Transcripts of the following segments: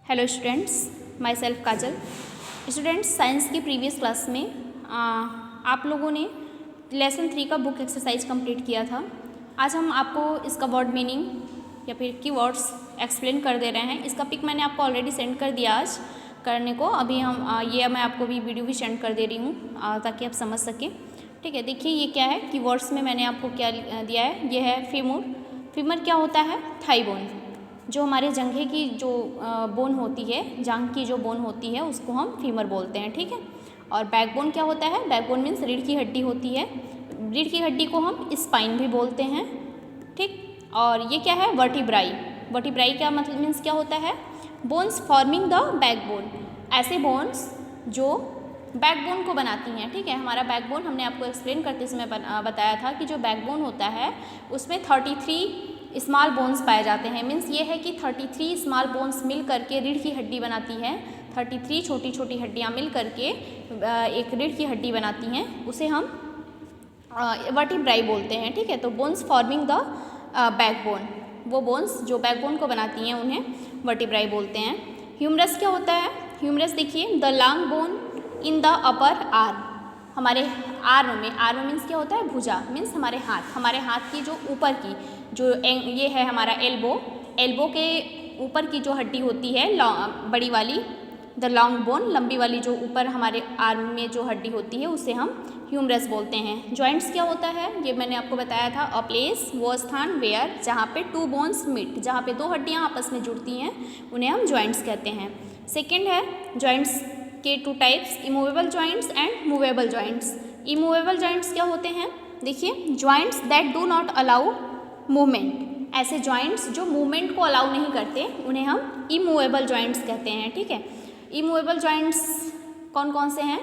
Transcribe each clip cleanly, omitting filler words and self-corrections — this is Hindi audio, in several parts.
Hello students, my self Kajal. Students, science की प्रीवियस क्लास में आप लोगों ने लेसन 3 का बुक एक्सरसाइज कंप्लीट किया था। आज हम आपको इसका वर्ड मीनिंग या फिर कीवर्ड्स एक्सप्लेन कर दे रहे हैं। इसका पिक मैंने आपको ऑलरेडी सेंड कर दिया आज करने को। अभी हम मैं आपको भी वीडियो भी सेंड कर दे रही हूँ ताकि आप समझ सकें। ठीक है, देखिए ये क्या है। कीवर्ड्स में मैंने आपको क्या दिया है, ये है फीमर। फीमर क्या होता है? Thigh bone. जो हमारे जंघे की जो बोन होती है, जांघ की जो बोन होती है, उसको हम फीमर बोलते हैं। ठीक है। और बैकबोन क्या होता है? बैकबोन मीन्स रीढ़ की हड्डी होती है। रीढ़ की हड्डी को हम स्पाइन भी बोलते हैं। ठीक। और ये क्या है? वर्टिब्राई। वर्टिब्राई क्या मतलब मीन्स क्या होता है? Bones forming the backbone. ऐसे बोन्स जो बैकबोन को बनाती हैं। ठीक है, हमारा बैकबोन हमने आपको एक्सप्लेन करते समय बताया था कि जो बैकबोन होता है उसमें 33 स्मॉल बोन्स पाए जाते हैं। मीन्स ये है कि 33 स्मॉल बोन्स मिल करके रीढ़ की हड्डी बनाती हैं। 33 छोटी छोटी हड्डियाँ मिल करके एक रीढ़ की हड्डी बनाती हैं, उसे हम वर्टिब्राई बोलते हैं। ठीक है, तो बोन्स फॉर्मिंग द बैकबोन, वो बोन्स जो बैकबोन को बनाती हैं उन्हें वर्टिब्राई बोलते हैं। ह्यूमरस क्या होता है? ह्यूमरस देखिए, the long bone in the upper arm. हमारे आर्म में, आर्म मीन्स क्या होता है? भुजा। मीन्स हमारे हाथ की जो ऊपर की जो ये है हमारा एल्बो, एल्बो के ऊपर की जो हड्डी होती है बड़ी वाली, द लॉन्ग बोन, लंबी वाली जो ऊपर हमारे आर्म में जो हड्डी होती है उसे हम ह्यूमरस बोलते हैं। जॉइंट्स क्या होता है? ये मैंने आपको बताया था, अ प्लेस वो स्थान, वेयर जहाँ पे 2 बोन्स मीट, जहाँ पे 2 हड्डियाँ आपस में जुड़ती हैं, उन्हें हम जॉइंट्स कहते हैं। सेकेंड है जॉइंट्स के 2 types, immovable joints and movable joints. Immovable joints क्या होते हैं? देखिए, joints that do not allow movement. ऐसे जॉइंट्स जो मूवमेंट को अलाउ नहीं करते उन्हें हम इमूवेबल जॉइंट्स कहते हैं। ठीक है, इमूवेबल जॉइंट्स कौन कौन से हैं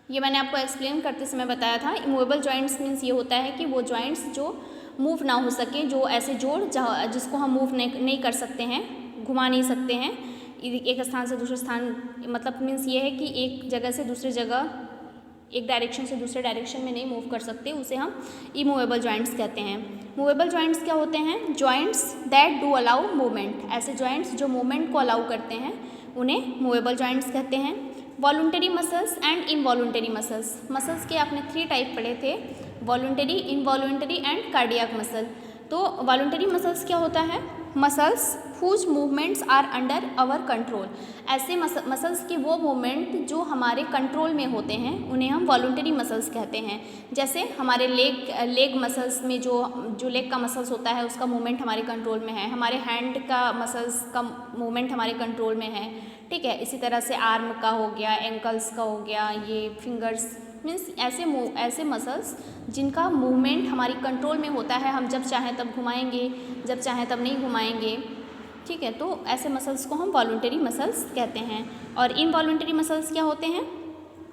ये मैंने आपको एक्सप्लेन करते समय बताया था। इमूवेबल जॉइंट्स मीन्स ये होता है कि वो जॉइंट्स जो मूव ना हो सके, जो ऐसे जोड़ जिसको हम मूव नहीं कर सकते हैं, घुमा नहीं सकते हैं एक स्थान से दूसरे स्थान, मतलब मीन्स ये है कि एक जगह से दूसरी जगह, एक डायरेक्शन से दूसरे डायरेक्शन में नहीं मूव कर सकते, उसे हम इमूवेबल जॉइंट्स कहते हैं। मूवेबल जॉइंट्स क्या होते हैं? Joints that do allow movement. ऐसे जॉइंट्स जो मूवमेंट को अलाउ करते हैं उन्हें मूवेबल जॉइंट्स कहते हैं। Voluntary muscles and involuntary muscles. Muscles के आपने 3 टाइप पढ़े थे, voluntary, involuntary and cardiac muscle. तो वॉलुंटरी मसल्स क्या होता है? Muscles whose movements are under our control. ऐसे मसल्स के वो मूवमेंट जो हमारे कंट्रोल में होते हैं उन्हें हम वॉलुंटरी मसल्स कहते हैं। जैसे हमारे लेग मसल्स में जो लेग का मसल्स होता है उसका मूवमेंट हमारे कंट्रोल में है, हमारे हैंड का मसल्स का मूवमेंट हमारे कंट्रोल में है। ठीक है, इसी तरह से आर्म का हो गया, एंकल्स का हो गया, ये फिंगर्स, मीन्स ऐसे मसल्स जिनका मूवमेंट हमारी कंट्रोल में होता है, हम जब चाहें तब घुमाएंगे, जब चाहें तब नहीं घुमाएंगे। ठीक है, तो ऐसे मसल्स को हम वॉलुंटरी मसल्स कहते हैं। और इनवॉलुंटरी मसल्स क्या होते हैं?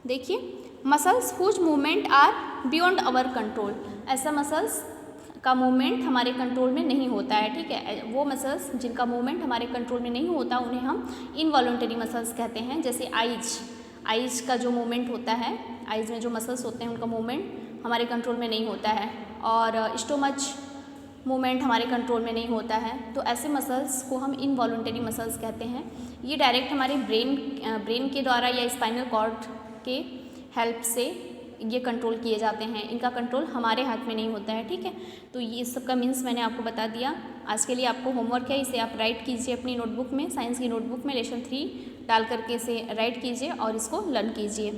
देखिए, muscles whose movement are beyond our control. ऐसा मसल्स का मूवमेंट हमारे कंट्रोल में नहीं होता है। ठीक है, वो मसल्स जिनका मूवमेंट हमारे कंट्रोल में नहीं होता उन्हें हम इनवॉलुंटरी मसल्स कहते हैं। जैसे आइज का जो मूवमेंट होता है, आइज में जो मसल्स होते हैं उनका मूवमेंट हमारे कंट्रोल में नहीं होता है। और स्टोमच मूवमेंट हमारे कंट्रोल में नहीं होता है। तो ऐसे मसल्स को हम इनवॉलुंटरी मसल्स कहते हैं। ये डायरेक्ट हमारे ब्रेन के द्वारा या स्पाइनल कॉर्ड के हेल्प से ये कंट्रोल किए जाते हैं, इनका कंट्रोल हमारे हाथ में नहीं होता है। ठीक है, तो ये सब का मीन्स मैंने आपको बता दिया। आज के लिए आपको होमवर्क है, इसे आप राइट कीजिए अपनी नोटबुक में, साइंस की नोटबुक में लेसन 3 डाल करके इसे राइट कीजिए और इसको लर्न कीजिए।